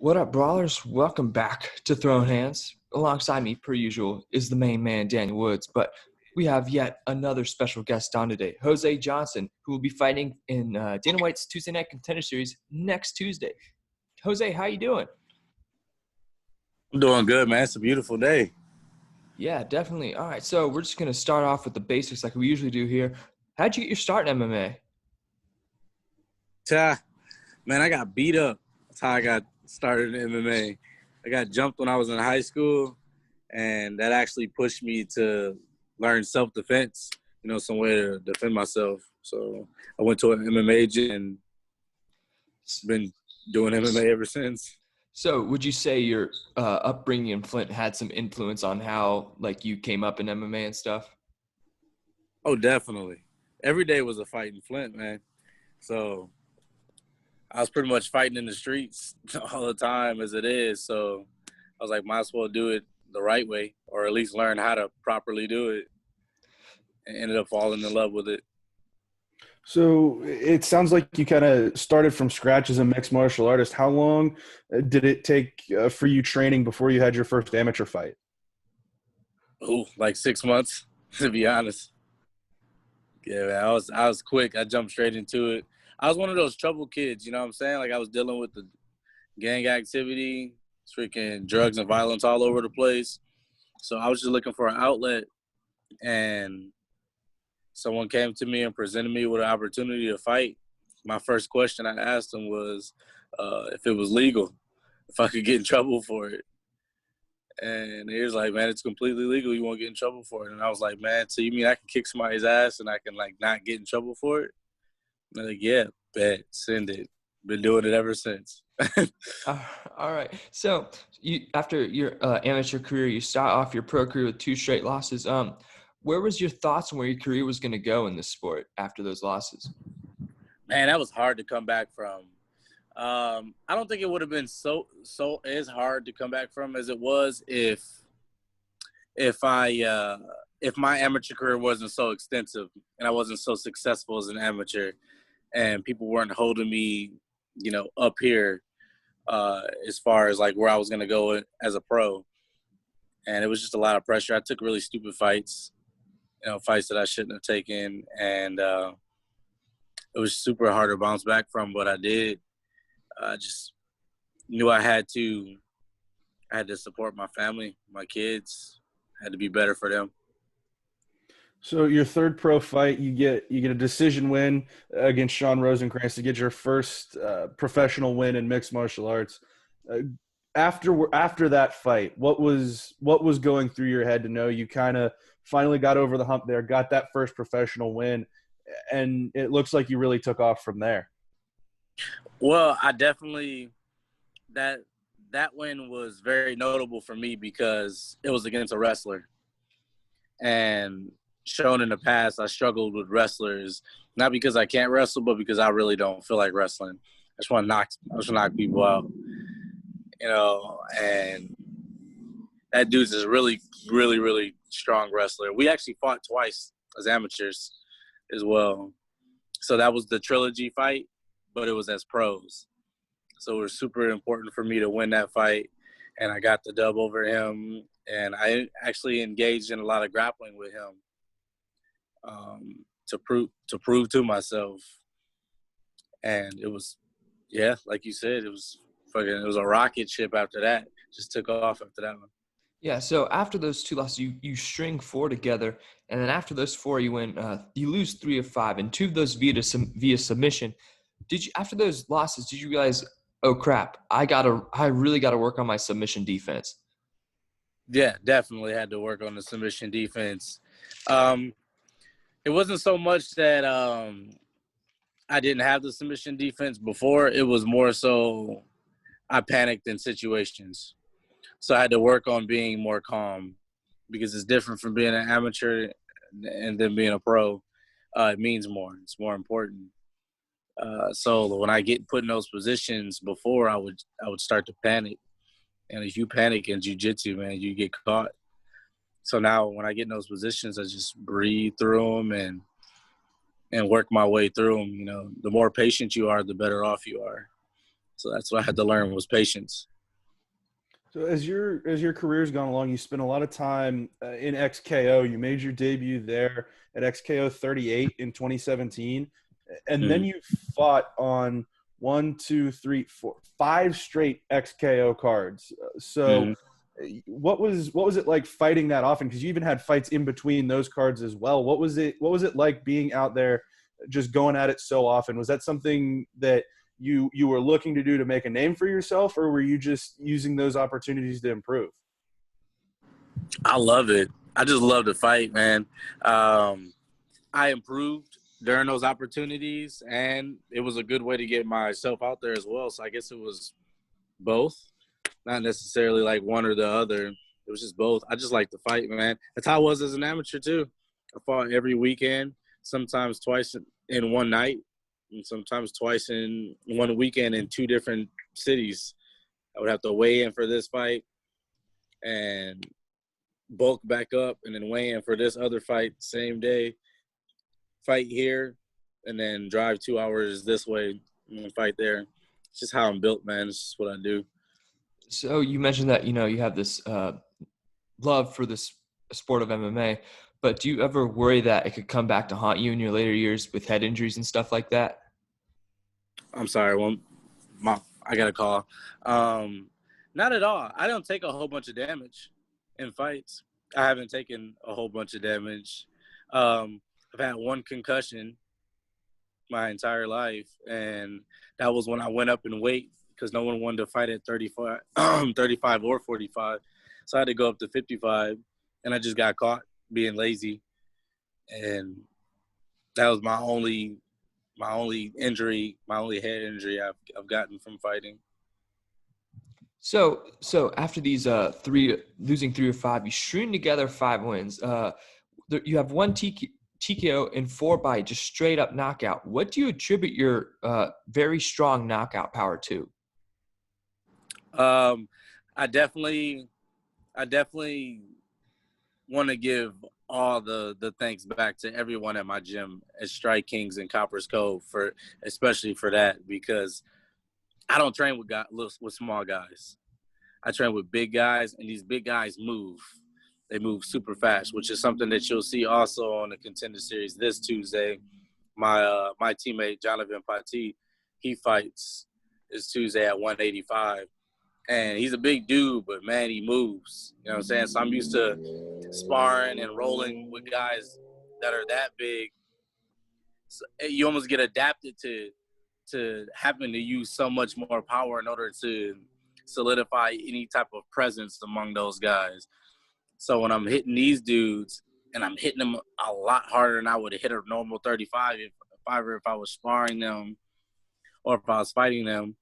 What up, brawlers? Welcome back to Throwin Hands. Alongside me, per usual, is the main man, Daniel Woods. But we have yet another special guest on today, Jose Johnson, who will be fighting in Dana White's Tuesday Night Contender Series next Tuesday. Jose, how you doing? I'm doing good, man. It's a beautiful day. Yeah, definitely. All right, so we're just going to start off with the basics like we usually do here. How'd you get your start in MMA? Man, I got beat up. That's how I got started in MMA. I got jumped when I was in high school, and that actually pushed me to learn self-defense, some way to defend myself. So I went to an MMA gym and been doing MMA ever since. So would you say your upbringing in Flint had some influence on how, like, you came up in MMA and stuff? Oh, definitely. Every day was a fight in Flint, man. So I was pretty much fighting in the streets all the time as it is. So I was like, might as well do it the right way, or at least learn how to properly do it, and ended up falling in love with it. So it sounds like you kind of started from scratch as a mixed martial artist. How long did it take for you training before you had your first amateur fight? Ooh, like 6 months, to be honest. Yeah, man, I was quick. I jumped straight into it. I was one of those trouble kids, you know what I'm saying? Like, I was dealing with the gang activity, freaking drugs and violence all over the place. So I was just looking for an outlet, and someone came to me and presented me with an opportunity to fight. My first question I asked him was if it was legal, if I could get in trouble for it. And he was like, man, it's completely legal. You won't get in trouble for it. And I was like, man, so you mean I can kick somebody's ass and I can, like, not get in trouble for it? And they're like, yeah, bet, send it. Been doing it ever since. All right. So after your amateur career, you start off your pro career with 2 straight losses. Where was your thoughts on where your career was going to go in this sport after those losses? Man, that was hard to come back from. I don't think it would have been so as hard to come back from as it was if my amateur career wasn't so extensive and I wasn't so successful as an amateur, and people weren't holding me, up here as far as like where I was gonna go as a pro. And it was just a lot of pressure. I took really stupid fights, fights that I shouldn't have taken, and it was super hard to bounce back from, but I did. I just knew I had to support my family, my kids. I had to be better for them. So your third pro fight, you get a decision win against Sean Rosenkrantz to get your first professional win in mixed martial arts. After that fight, what was going through your head to know you kind of finally got over the hump there, got that first professional win, and it looks like you really took off from there? Well, I definitely that win was very notable for me because it was against a wrestler. And shown in the past, I struggled with wrestlers, not because I can't wrestle, but because I really don't feel like wrestling. I just want to knock people out, and that dude's a really, really, really strong wrestler. We actually fought twice as amateurs as well. So that was the trilogy fight, but it was as pros. So it was super important for me to win that fight, and I got the dub over him, and I actually engaged in a lot of grappling with him to prove to myself. And it was, yeah, like you said, it was a rocket ship after that. Just took off after that one. Yeah, so after those 2 losses, you string 4 together, and then after those 4, you lose 3 of 5, and 2 of those via submission. After those losses, did you realize, oh crap, I really gotta work on my submission defense? Yeah, definitely had to work on the submission defense. It wasn't so much that I didn't have the submission defense before. It was more so I panicked in situations. So I had to work on being more calm, because it's different from being an amateur and then being a pro. It means more. It's more important. So when I get put in those positions before, I would start to panic. And if you panic in jiu-jitsu, man, you get caught. So now when I get in those positions, I just breathe through them and work my way through them. The more patient you are, the better off you are. So that's what I had to learn, was patience. So as your career's gone along, you spent a lot of time in XKO. You made your debut there at XKO 38 in 2017, and then Mm, you fought on one, two, three, four, five straight XKO cards. So, mm. what was it like fighting that often? Because you even had fights in between those cards as well. What was it like being out there, just going at it so often? Was that something that you were looking to do to make a name for yourself, or were you just using those opportunities to improve? I love it. I just love to fight, man. Um, I improved during those opportunities, and it was a good way to get myself out there as well. So I guess it was both, not necessarily like one or the other. It was just both. I just like to fight, man. That's how I was as an amateur too. I fought every weekend, sometimes twice in one night, and sometimes twice in one weekend in two different cities. I would have to weigh in for this fight and bulk back up, and then weigh in for this other fight same day. Fight here, and then drive 2 hours this way and fight there. It's just how I'm built, man. It's just what I do. So you mentioned that you have this love for this sport of MMA, but do you ever worry that it could come back to haunt you in your later years with head injuries and stuff like that? I'm sorry, I got a call. Um, Not at all. I don't take a whole bunch of damage in fights. I haven't taken a whole bunch of damage. I've had one concussion my entire life, and that was when I went up in weight because no one wanted to fight at 35, 35 or 45. So I had to go up to 55, and I just got caught being lazy, and that was my only injury, my only head injury I've gotten from fighting. So after these losing 3 or 5, you string together 5 wins. You have one TKO and 4 by just straight up knockout. What do you attribute your very strong knockout power to? Um, I definitely want to give all the thanks back to everyone at my gym at Strike Kings and Copper's Cove especially for that, because I don't train with small guys. I train with big guys, and these big guys move. They move super fast, which is something that you'll see also on the Contender Series this Tuesday. My teammate Jonathan Pati, he fights this Tuesday at 185, and he's a big dude, but man, he moves. You know what I'm saying? So I'm used to sparring and rolling with guys that are that big. So you almost get adapted to having to use so much more power in order to solidify any type of presence among those guys. So when I'm hitting these dudes, and I'm hitting them a lot harder than I would hit a normal 35 if I was sparring them or if I was fighting them,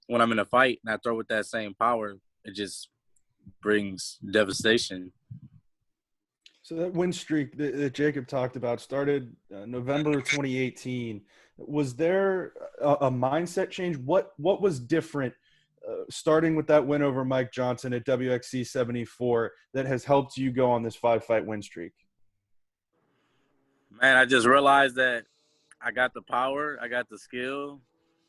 when I'm in a fight and I throw with that same power, it just brings devastation. So that win streak that Jacob talked about started November 2018. Was there a mindset change? What was different starting with that win over Mike Johnson at WXC 74 that has helped you go on this 5-fight win streak? Man, I just realized that I got the power, I got the skill.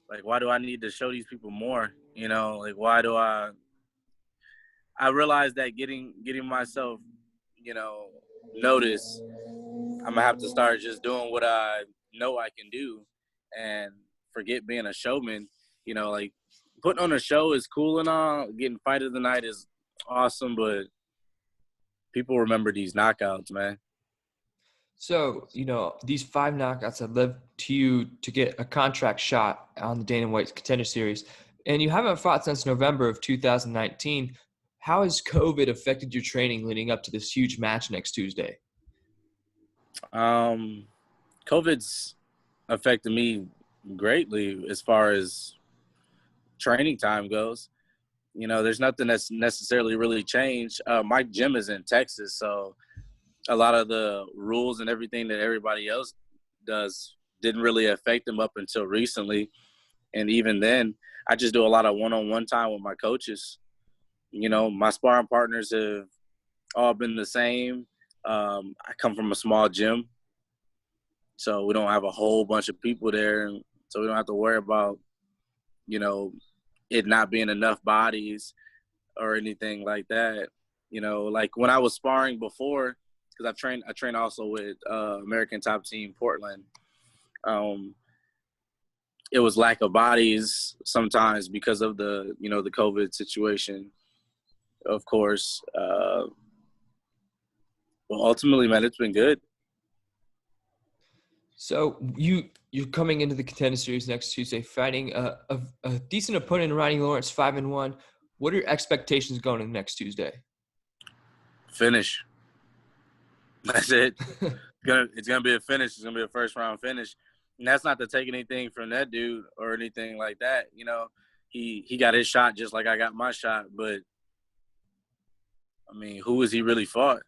Like, why do I need to show these people more? Like, why do I realized that getting myself, notice, I'm gonna have to start just doing what I know I can do and forget being a showman. Like, putting on a show is cool and all, getting fight of the night is awesome, but people remember these knockouts, man. So, these 5 knockouts have led to you to get a contract shot on the Dana White's Contender Series, and you haven't fought since November of 2019. How has COVID affected your training leading up to this huge match next Tuesday? COVID's affected me greatly as far as training time goes. There's nothing that's necessarily really changed. My gym is in Texas, so a lot of the rules and everything that everybody else does didn't really affect them up until recently. And even then, I just do a lot of one-on-one time with my coaches. My sparring partners have all been the same. I come from a small gym, so we don't have a whole bunch of people there. So we don't have to worry about, it not being enough bodies or anything like that. You know, like when I was sparring before, because I train also with American Top Team Portland. It was lack of bodies sometimes because of the COVID situation, of course. Well, ultimately, man, it's been good. So you're coming into the Contender Series next Tuesday, fighting a decent opponent, Ronnie Lawrence, 5-1. What are your expectations going into next Tuesday? Finish. That's it. It's gonna be a finish. It's gonna be a first round finish, and that's not to take anything from that dude or anything like that. You know, he got his shot just like I got my shot. But I mean, who has he really fought?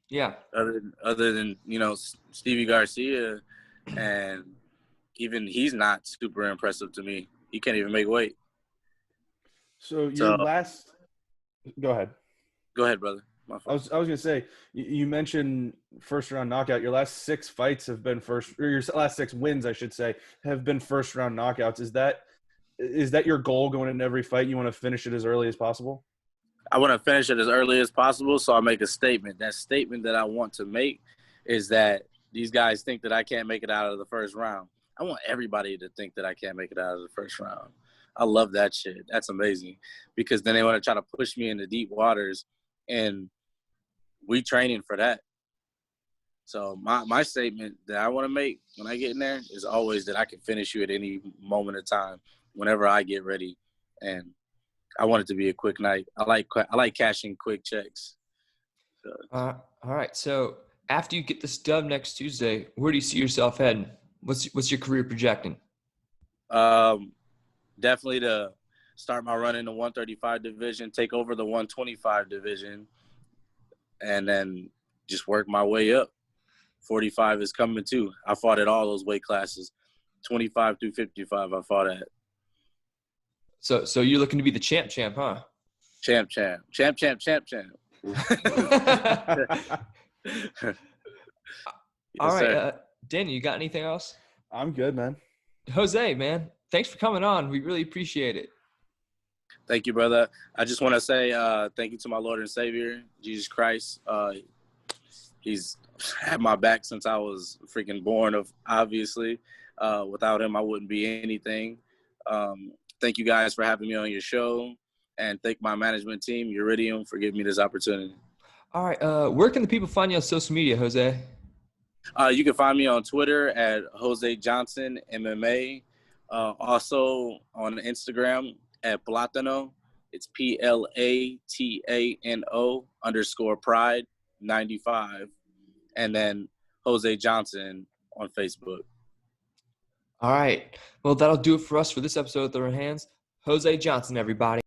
Yeah. Other than Stevie Garcia, and even he's not super impressive to me. He can't even make weight. So your last – go ahead. Go ahead, brother. I was going to say, you mentioned first-round knockout. Your last 6 fights have been your last 6 wins, I should say, have been first-round knockouts. Is that your goal going into every fight? You want to finish it as early as possible? I want to finish it as early as possible, so I make a statement. That statement that I want to make is that these guys think that I can't make it out of the first round. I want everybody to think that I can't make it out of the first round. I love that shit. That's amazing, because then they want to try to push me into deep waters, and we training for that. So my statement that I want to make when I get in there is always that I can finish you at any moment of time, whenever I get ready, and I want it to be a quick night. I like cashing quick checks. So. All right. So after you get this dub next Tuesday, where do you see yourself heading? What's your career projecting? Definitely to start my run in the 135 division, take over the 125 division, and then just work my way up. 45 is coming too. I fought at all those weight classes. 25 through 55 I fought at. So you're looking to be the champ, huh? Champ. All right, Daniel, you got anything else? I'm good, man. Jose, man, thanks for coming on. We really appreciate it. Thank you, brother. I just want to say thank you to my Lord and Savior, Jesus Christ. He's had my back since I was freaking born, obviously. Without him, I wouldn't be anything. Thank you guys for having me on your show, and thank my management team, Uridium, for giving me this opportunity. All right. Where can the people find you on social media, Jose? You can find me on Twitter at Jose Johnson MMA. Also on Instagram at Platano. It's PLATANO_pride95. And then Jose Johnson on Facebook. All right. Well, that'll do it for us for this episode of Throwin Hands. Jose Johnson, everybody.